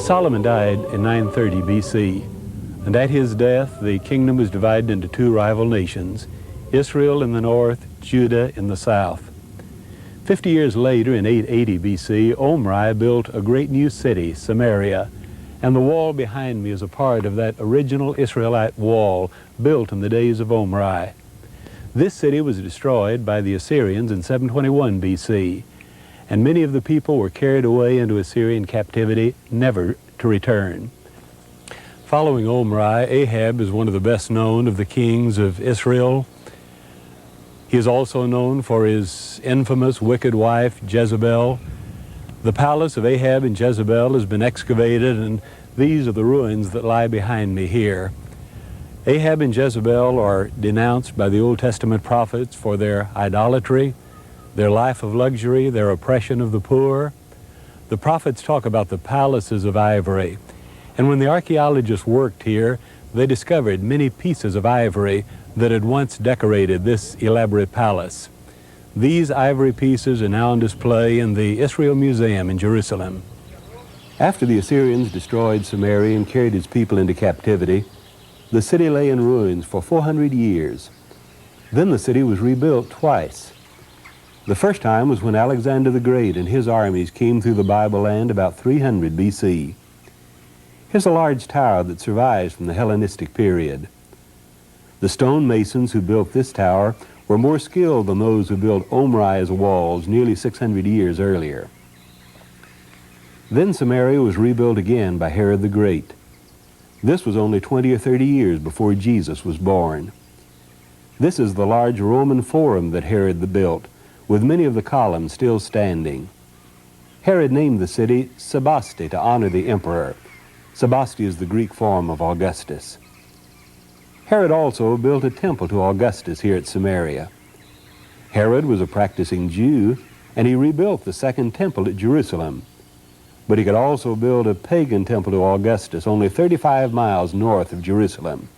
Solomon died in 930 BC, and at his death the kingdom was divided into two rival nations, Israel in the north, Judah in the south. 50 years later, in 880 BC, Omri built a great new city, Samaria, and the wall behind me is a part of that original Israelite wall built in the days of Omri. This city was destroyed by the Assyrians in 721 BC, and many of the people were carried away into Assyrian captivity, never to return. Following Omri, Ahab is one of the best known of the kings of Israel. He is also known for his infamous wicked wife, Jezebel. The palace of Ahab and Jezebel has been excavated, and these are the ruins that lie behind me here. Ahab and Jezebel are denounced by the Old Testament prophets for their idolatry, their life of luxury, their oppression of the poor. The prophets talk about the palaces of ivory, and when the archaeologists worked here, they discovered many pieces of ivory that had once decorated this elaborate palace. These ivory pieces are now on display in the Israel Museum in Jerusalem. After the Assyrians destroyed Samaria and carried its people into captivity, the city lay in ruins for 400 years. Then the city was rebuilt twice. The first time was when Alexander the Great and his armies came through the Bible land about 300 BC. Here's a large tower that survives from the Hellenistic period. The stone masons who built this tower were more skilled than those who built Omri's walls nearly 600 years earlier. Then Samaria was rebuilt again by Herod the Great. This was only 20 or 30 years before Jesus was born. This is the large Roman forum that Herod built, with many of the columns still standing. Herod named the city Sebaste to honor the emperor. Sebaste is the Greek form of Augustus. Herod also built a temple to Augustus here at Samaria. Herod was a practicing Jew, and he rebuilt the second temple at Jerusalem. But he could also build a pagan temple to Augustus only 35 miles north of Jerusalem.